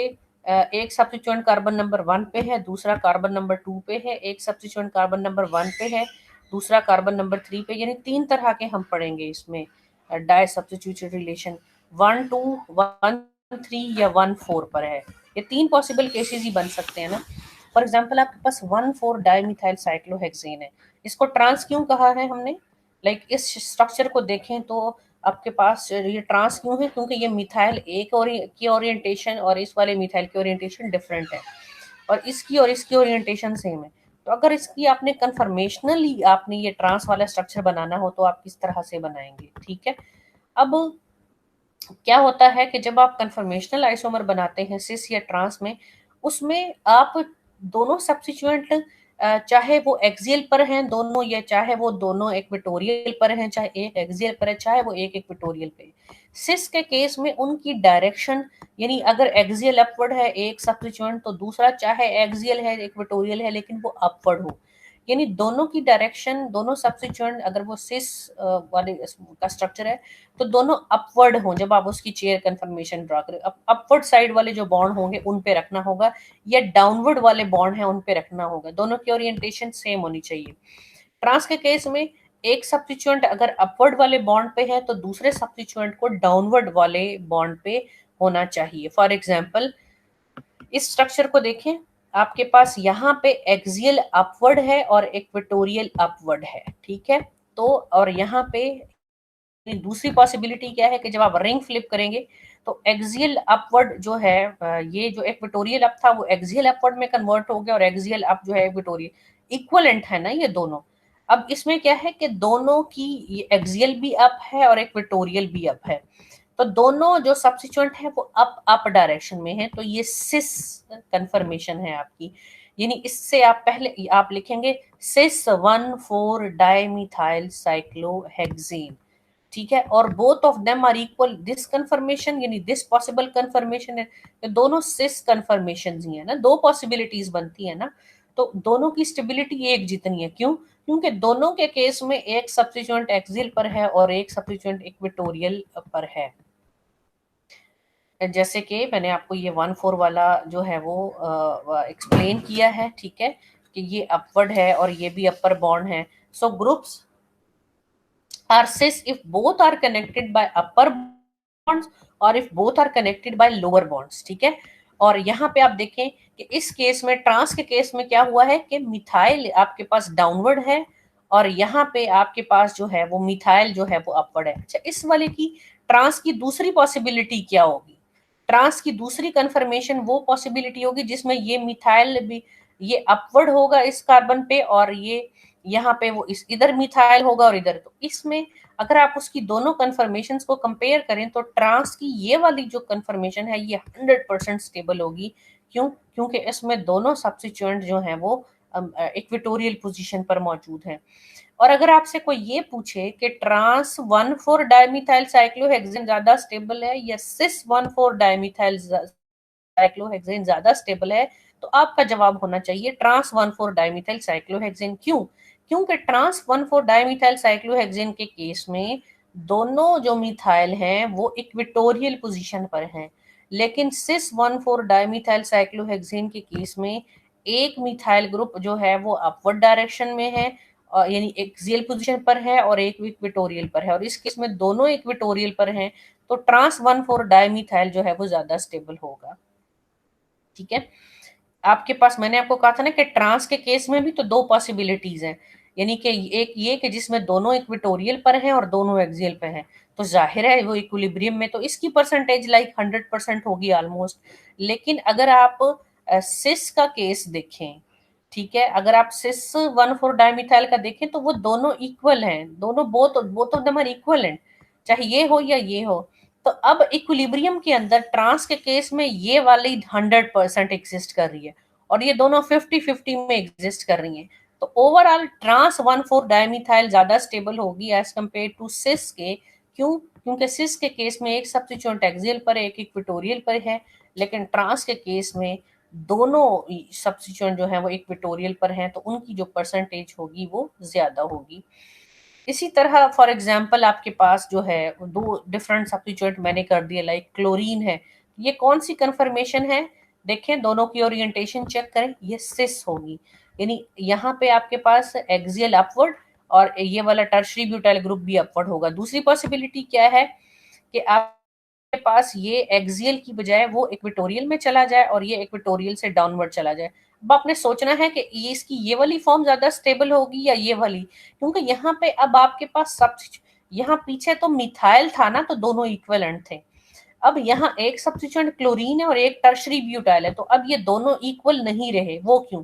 एक सब्स्टिट्यूएंट कार्बन नंबर 1 पे है, दूसरा कार्बन नंबर 2 पे है, एक सब्स्टिट्यूएंट कार्बन नंबर 1 पे है, दूसरा कार्बन नंबर 3 पे, यानी तीन तरह के हम पढ़ेंगे इसमें डाई सब्स्टिट्यूटेड रिलेशन 1 2 1 3 या 1 4 पर है। ये तीन पॉसिबल केसेस ही बन सकते हैं ना। फॉर एग्जाम्पल आपके पास 1 4 डाइमिथाइल साइक्लोहेक्सेन है, इसको ट्रांस क्यों कहा है हमने, लाइक इस स्ट्रक्चर को देखें तो आपके पास ये ट्रांस क्यों है, क्योंकि ये मिथाइल एक और की ओरिएंटेशन और इस वाले मिथाइल की ओरिएंटेशन डिफरेंट है, और इसकी ओरिएंटेशन सेम है। तो अगर इसकी आपने कन्फर्मेशनली आपने ये ट्रांस वाला स्ट्रक्चर बनाना हो तो आप किस तरह से बनाएंगे, ठीक है। अब क्या होता है कि जब आप कन्फर्मेशनल आइसोमर बनाते हैं सिस या ट्रांस में, उसमें आप दोनों सब्स्टिट्यूएंट चाहे वो एक्सियल पर हैं दोनों, या चाहे वो दोनों इक्वेटोरियल पर हैं, चाहे एक एक्सियल पर है चाहे वो एक इक्वेटोरियल पे। सिस के केस में उनकी डायरेक्शन, यानी अगर एक्सियल अपवर्ड है एक सब्स्टिट्यूएंट तो दूसरा चाहे एक्सियल है इक्वेटोरियल है लेकिन वो अपवर्ड हो, यानी दोनों की डायरेक्शन दोनों सब्स्टिट्यूएंट अगर वो सिस वाले का स्ट्रक्चर है तो दोनों अपवर्ड हों। जब आप उसकी चेयर कंफर्मेशन ड्रा करें, अपवर्ड साइड वाले जो बॉन्ड होंगे उन पे रखना होगा, या डाउनवर्ड वाले बॉन्ड हैं उन पे रखना होगा, दोनों की ओरिएंटेशन सेम होनी चाहिए। ट्रांस के केस में एक सब्स्टिट्यूएंट अगर अपवर्ड वाले बॉन्ड पे है तो दूसरे सब्स्टिट्यूएंट को डाउनवर्ड वाले बॉन्ड पे होना चाहिए। फॉर एग्जाम्पल इस स्ट्रक्चर को देखें, आपके पास यहाँ पे एक्सियल अपवर्ड है और इक्वेटोरियल अपवर्ड है, ठीक है। तो और यहाँ पे दूसरी पॉसिबिलिटी क्या है कि जब आप रिंग फ्लिप करेंगे तो एक्सियल अपवर्ड जो है ये जो इक्वेटोरियल अप था वो एक्सियल अपवर्ड में कन्वर्ट हो गया, और एक्सियल अप जो है इक्वेटोरियल इक्वलेंट है ना ये दोनों। अब इसमें क्या है कि दोनों की एक्सियल भी अप है और इक्वेटोरियल भी अप है, तो दोनों जो सब्स्टिट्यूएंट है वो अप अप डायरेक्शन में है, तो ये सिस कंफर्मेशन है आपकी। यानी इससे आप पहले आप लिखेंगे सिस 1 4 डाइमिथाइल साइक्लोहेक्सेन, ठीक है, और both of them are equal this conformation, यानी दिस पॉसिबल कंफर्मेशन है, तो दोनों सिस कंफर्मेशन ही है ना, दो पॉसिबिलिटीज बनती है ना, तो दोनों की स्टेबिलिटी एक जितनी है। क्यों, क्योंकि दोनों के केस में एक सब्स्टिट्यूएंट एक्सियल पर है और एक सब्स्टिट्यूएंट इक्वेटोरियल पर है। जैसे कि मैंने आपको ये 1 4 वाला जो है वो एक्सप्लेन किया है, ठीक है, कि ये अपवर्ड है और ये भी अपर बॉन्ड है। सो groups are cis if both are connected by upper bonds और if both are connected by lower bonds, ठीक है। और यहाँ पे आप देखें कि इस केस में ट्रांस के केस में क्या हुआ है कि मिथाइल आपके पास डाउनवर्ड है और यहाँ पे आपके पास जो है वो मिथाइल जो है वो अपवर्ड है। अच्छा, इस वाले की ट्रांस की दूसरी पॉसिबिलिटी क्या होगी, ट्रांस की दूसरी कंफर्मेशन वो पॉसिबिलिटी होगी जिसमें ये मिथाइल भी ये अपवर्ड होगा इस कार्बन पे और ये यहाँ पे वो इस इधर मिथाइल होगा और इधर, तो इसमें अगर आप उसकी दोनों कन्फर्मेशंस को कंपेयर करें तो ट्रांस की ये वाली जो कन्फर्मेशन है ये 100% स्टेबल होगी। क्यों? क्योंकि इसमें दोनों सब्स्टिट्यूएंट जो हैं वो इक्वेटोरियल पोजीशन पर मौजूद हैं। और अगर आपसे कोई ये पूछे कि ट्रांस 1,4 डाइमिथाइल साइक्लोहेक्सेन ज्यादा स्टेबल है या सिस 1,4 डाइमिथाइल साइक्लोहेक्सेन ज्यादा स्टेबल है, तो आपका जवाब होना चाहिए ट्रांस 1,4 डाइमिथाइल साइक्लोहेक्सेन। क्यों? क्योंकि ट्रांस 1,4 डाइमिथाइल साइक्लोहेक्सेन के केस में दोनों जो मिथाइल हैं वो इक्वेटोरियल पोजीशन पर हैं, लेकिन सिस 1,4 डाइमिथाइल साइक्लोहेक्सेन के केस में एक मिथाइल ग्रुप जो है वो अपवर्ड डायरेक्शन में है, यानी एक्सियल पोजीशन पर है, और एक इक्वेटोरियल पर है, और इस केस में दोनों इक्वेटोरियल पर हैं, तो ट्रांस 1,4 डाइमिथाइल जो है वो ज्यादा स्टेबल होगा। ठीक है, आपके पास मैंने आपको कहा था ना कि ट्रांस के केस में भी तो दो पॉसिबिलिटीज हैं, यानी कि एक ये कि जिसमें दोनों इक्वेटोरियल पर हैं और दोनों एक्सियल पे हैं, तो जाहिर है वो इक्विलिब्रियम में तो इसकी परसेंटेज लाइक 100% होगी ऑलमोस्ट। लेकिन अगर आप सिस का केस देखें, ठीक है, अगर आप सिस 1,4 डाइमिथाइल का देखें तो वो दोनों इक्वल हैं, दोनों both of them are equivalent, चाहे ये हो या ये हो। तो अब इक्विलिब्रियम के अंदर ट्रांस के केस में ये वाली 100% एग्जिस्ट कर रही है और ये दोनों 50-50 में एग्जिस्ट कर रही हैं, तो ओवरऑल ट्रांस 1,4 डाइमिथाइल ज्यादा स्टेबल होगी एज कंपेयर टू सिस के। क्यों? क्योंकि सिस के केस में एक सब्स्टिट्यूएंट एक्सियल पर है, एक इक्वेटोरियल पर है, लेकिन ट्रांस के केस में दोनों सब्स्टिट्यूएंट जो है वो इक्वेटोरियल पर हैं, तो उनकी जो परसेंटेज होगी वो ज्यादा होगी। इसी तरह फॉर एग्जांपल आपके पास जो है दो डिफरेंट सब्स्टिट्यूएंट मैंने कर दिए, लाइक क्लोरीन है, ये कौन सी कन्फर्मेशन है? देखें दोनों की ओरिएंटेशन चेक करें, ये सिस होगी, यानी यहाँ पे आपके पास एक्सियल अपवर्ड और ये वाला टर्शरी ब्यूटाइल ग्रुप भी अपवर्ड होगा। दूसरी पॉसिबिलिटी क्या है कि आपके पास ये एक्सियल की बजाय वो इक्वेटोरियल में चला जाए और ये इक्वेटोरियल से डाउनवर्ड चला जाए। अब आपने सोचना है कि ये इसकी ये वाली फॉर्म ज्यादा स्टेबल होगी या ये वाली, क्योंकि यहाँ पे अब आपके पास सब, यहाँ पीछे तो मिथाइल था ना, तो दोनों इक्वलेंट थे। अब यहाँ एक सब्स्टिट्यूएंट क्लोरीन है और एक टर्शरी ब्यूटाइल है, तो अब ये दोनों इक्वल नहीं रहे। वो क्यों?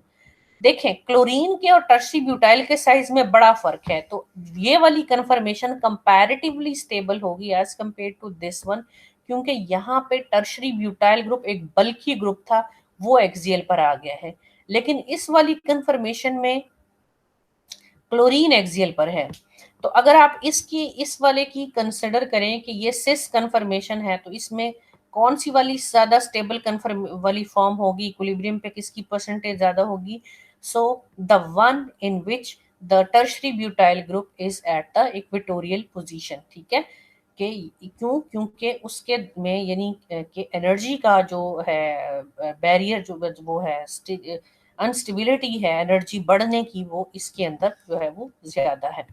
देखें, क्लोरीन के और टर्शरी ब्यूटाइल के साइज में बड़ा फर्क है, तो ये वाली कंफर्मेशन कंपैरेटिवली स्टेबल होगी as compare to this one, क्योंकि यहाँ पे टर्शरी ब्यूटाइल ग्रुप एक बल्की ग्रुप था, वो एक्सियल पर आ गया है, लेकिन इस वाली कंफर्मेशन में क्लोरीन एक्सियल पर है। तो अगर आप इसकी इस वाले की कंसिडर करें कि ये सिस कंफर्मेशन है, तो इसमें कौन सी वाली ज्यादा स्टेबल कंफर्म वाली फॉर्म होगी, इक्विलिब्रियम पे किसकी परसेंटेज ज्यादा होगी? So the one in which the tertiary butyl group is at the equatorial position. ठीक है, कि क्यों? क्योंकि उसके में यानी कि एनर्जी का जो है बैरियर जो वो है अनस्टेबिलिटी है एनर्जी बढ़ने की, वो इसके अंदर जो है वो ज्यादा है।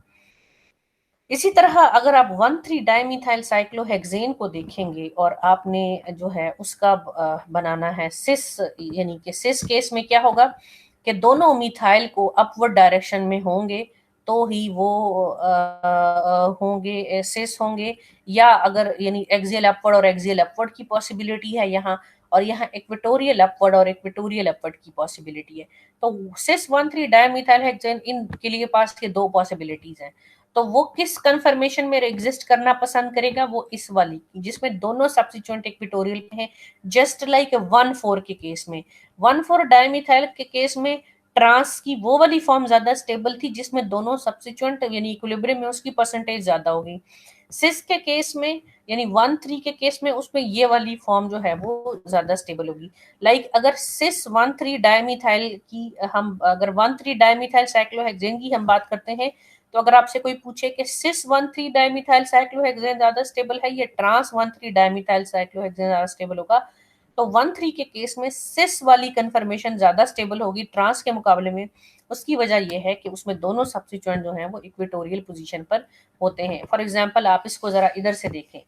इसी तरह अगर आप 1,3 डाइमिथाइल साइक्लोहेक्सेन को देखेंगे और आपने जो है उसका बनाना है सिस, यानी कि सिस केस में क्या होगा कि दोनों मिथाइल को अपवर्ड डायरेक्शन में होंगे तो ही वो होंगे सिस होंगे, या अगर यानी एक्सियल अपवर्ड और एक्सियल अपवर्ड की पॉसिबिलिटी है यहाँ, और यहाँ इक्वेटोरियल अपवर्ड और इक्वेटोरियल अपवर्ड की पॉसिबिलिटी है, तो सिस 1,3 डाइमिथाइल हेक्सेन इनके लिए पास ये दो पॉसिबिलिटीज हैं। तो वो किस कन्फर्मेशन में एग्जिस्ट करना पसंद करेगा? वो इस वाली जिसमें दोनों सब्स्टिट्यूएंट इक्वेटोरियल में हैं, जस्ट लाइक 1,4 के केस में। 1,4 डाइमिथाइल के केस में ट्रांस की वो वाली फॉर्म ज्यादा स्टेबल थी जिसमें दोनों सब्स्टिट्यूएंट यानी इक्विलिब्रियम में उसकी परसेंटेज ज्यादा होगी। सिस के केस में यानी 1,3 के केस में उसमें ये वाली फॉर्म जो है वो ज्यादा स्टेबल होगी। लाइक अगर सिस 1,3 डाइमिथाइल की हम अगर 1,3 डाइमिथाइल साइक्लोहेक्सेन की हम बात करते हैं, तो अगर आपसे कोई पूछे कि सिस 1,3 डाइमिथाइल साइक्लोहेक्सेन ज्यादा स्टेबल है या ट्रांस 1,3 डाइमिथाइल साइक्लोहेक्सेन ज्यादा स्टेबल होगा, तो 1,3 के केस में सिस वाली कंफर्मेशन ज्यादा स्टेबल होगी ट्रांस के मुकाबले में। उसकी वजह यह है कि उसमें दोनों सब्स्टिट्यूएंट जो हैं वो इक्वेटोरियल पोजीशन पर होते हैं। फॉर एग्जांपल आप इसको जरा इधर से देखें,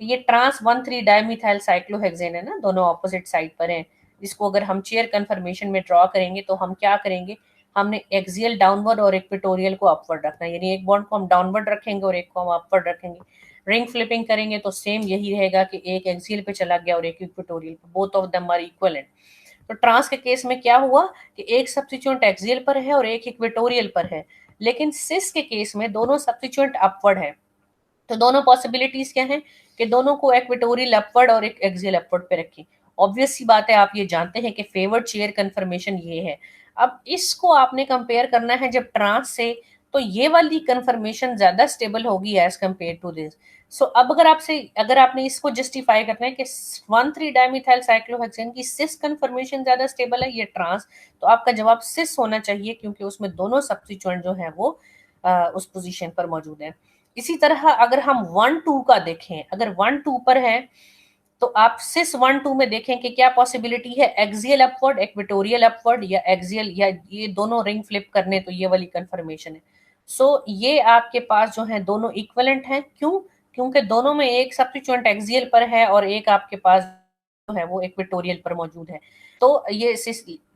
ये ट्रांस 1,3 डाइमिथाइल साइक्लोहेक्सेन है ना, दोनों ऑपोजिट साइड पर हैं। इसको अगर हम चेयर कंफर्मेशन में ड्रॉ करेंगे तो हम क्या करेंगे, हमने एक्सियल डाउनवर्ड और इक्वेटोरियल को अपवर्ड रखना है, यानी एक बॉन्ड को हम डाउनवर्ड रखेंगे और एक को हम अपवर्ड रखेंगे। रिंग फ्लिपिंग करेंगे तो सेम यही रहेगा कि एक एक्सियल पे चला गया और एक इक्वेटोरियल पे, both of them are equivalent. तो ट्रांस के केस में क्या हुआ कि एक सब्स्टिट्यूएंट एक्सियल पर है और एक इक्वेटोरियल पर है, लेकिन सिस के केस में दोनों सब्स्टिट्यूएंट अपवर्ड है। तो दोनों पॉसिबिलिटीज क्या हैं कि दोनों को इक्वेटोरियल अपवर्ड और एक एक्सियल अपवर्ड पे रखें। ऑब्वियस सी बात है, आप ये जानते हैं कि फेवर्ड चेयर कंफर्मेशन ये है। अब इसको आपने कंपेयर करना है जब ट्रांस से, तो ये वाली कंफर्मेशन ज्यादा स्टेबल होगी एज कंपेयर टू दिस। सो अब अगर आपने इसको जस्टिफाई करना है कि 1,3 डाइमिथाइल साइक्लोहेक्सेन की सिस कंफर्मेशन ज्यादा स्टेबल है ये ट्रांस, तो आपका जवाब सिस होना चाहिए, क्योंकि उसमें दोनों सब्स्टिट्यूएंट जो है वो उस पोजीशन पर मौजूद है। इसी तरह अगर हम 1-2 का देखें, अगर 1-2 पर है तो आप सिस 1-2 में देखें कि क्या पॉसिबिलिटी है, एक्सियल अपवर्ड, इक्वेटोरियल अपवर्ड, या एक्सियल, या ये दोनों रिंग फ्लिप करने, तो ये वाली कंफर्मेशन है। सो ये आपके पास जो है दोनों इक्वलेंट हैं। क्यों? क्योंकि दोनों में एक सब्स्टिट्यूएंट एक्सियल पर है और एक आपके पास जो है वो इक्वेटोरियल पर मौजूद है। तो ये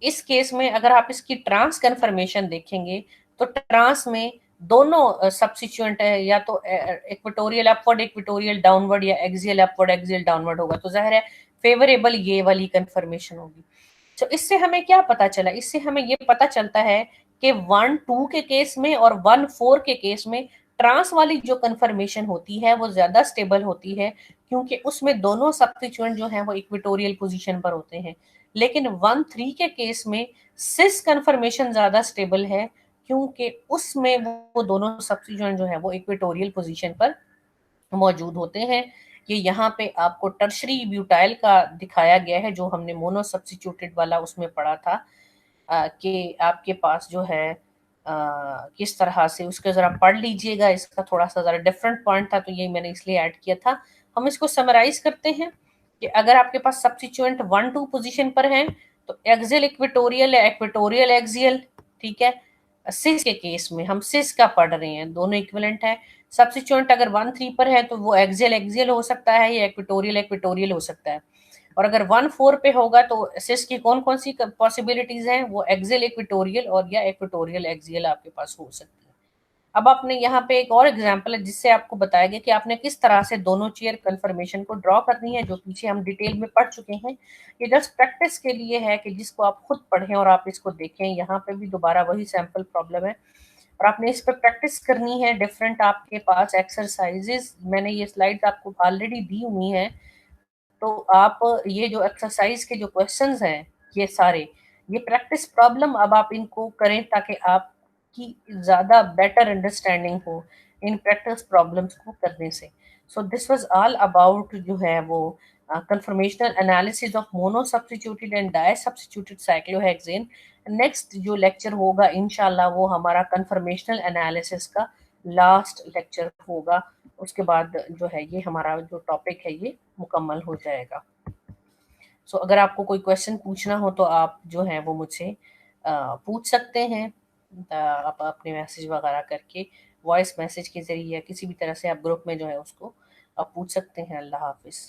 इस केस में अगर आप इसकी ट्रांस कंफर्मेशन देखेंगे, तो ट्रांस में दोनों सब्स्टिट्यूएंट है, या तो इक्वेटोरियल अपवर्ड, इक्वेटोरियल डाउनवर्ड, या एक्सियल अपवर्ड, एक्सियल डाउनवर्ड होगा, तो जाहिर है फेवरेबल ये वाली कंफर्मेशन होगी। तो इससे हमें क्या पता चला? इससे हमें ये पता चलता है कि 1-2 के केस में और 1-4 के केस में ट्रांस वाली जो कंफर्मेशन होती है वो ज्यादा स्टेबल होती है, क्योंकि उसमें दोनों सब्स्टिट्यूएंट जो हैं वो इक्वेटोरियल पोजीशन पर होते हैं। लेकिन 1-3 के केस में सिस कंफर्मेशन ज्यादा स्टेबल है, क्योंकि उसमें वो दोनों सब्स्टिट्यूएंट जो है वो इक्वेटोरियल पोजीशन पर मौजूद होते हैं। ये यहाँ पे आपको टर्शरी ब्यूटाइल का दिखाया गया है, जो हमने मोनो सब्स्टिट्यूटेड वाला उसमें पढ़ा था, कि आपके पास जो है किस तरह से उसके ज़रा पढ़ लीजिएगा, इसका थोड़ा सा ज़रा डिफरेंट पॉइंट था, तो ये मैंने इसलिए ऐड किया था। हम इसको समराइज करते हैं कि अगर आपके पास सब्स्टिट्यूएंट 1-2 पोजीशन पर हैं, तो एक्सियल इक्वेटोरियल या इक्वेटोरियल एक्सियल, ठीक है। सिस के केस में हम सिस का पढ़ रहे हैं, दोनों इक्विवेलेंट है। सब्स्टिट्यूएंट अगर 1-3 पर है तो वो एक्सियल एक्सियल हो सकता है या इक्वेटोरियल इक्वेटोरियल हो सकता है। और अगर 1-4 पे होगा तो सिस की कौन कौन सी पॉसिबिलिटीज हैं, वो एक्सियल इक्वेटोरियल और या इक्वेटोरियल एक्सियल आपके पास हो सकती है। अब आपने यहाँ पे एक और एग्जांपल है जिससे आपको बताया गया कि आपने किस तरह से दोनों चेयर कंफर्मेशन को ड्रॉ करनी है, जो पीछे हम डिटेल में पढ़ चुके हैं। ये जस्ट प्रैक्टिस के लिए है कि जिसको आप खुद पढ़ें और आप इसको देखें। यहाँ पे भी दोबारा वही सैंपल प्रॉब्लम है और आपने इस पर प्रैक्टिस करनी है। डिफरेंट आपके पास एक्सरसाइजेस, मैंने ये स्लाइड्स आपको ऑलरेडी दी हुई हैं, तो आप ये जो एक्सरसाइज के जो क्वेश्चंस हैं ये सारे, ये प्रैक्टिस प्रॉब्लम अब आप इनको करें ताकि आपकी ज़्यादा बेटर अंडरस्टैंडिंग हो इन प्रैक्टिस प्रॉब्लम्स को करने से। So this was all about जो है वो conformational analysis of mono substituted and di substituted cyclohexane. Next जो लेक्चर होगा इंशाल्लाह वो हमारा कंफर्मेशनल एनालिसिस का लास्ट लेक्चर होगा। उसके बाद जो है ये हमारा जो टॉपिक है ये मुकम्मल हो जाएगा। सो अगर आपको कोई क्वेश्चन पूछना हो तो आप जो है वो मुझसे पूछ सकते हैं। आप अपने मैसेज वगैरह करके, वॉइस मैसेज के ज़रिए या किसी भी तरह से आप ग्रुप में जो है उसको आप पूछ सकते हैं। अल्लाह हाफिज़।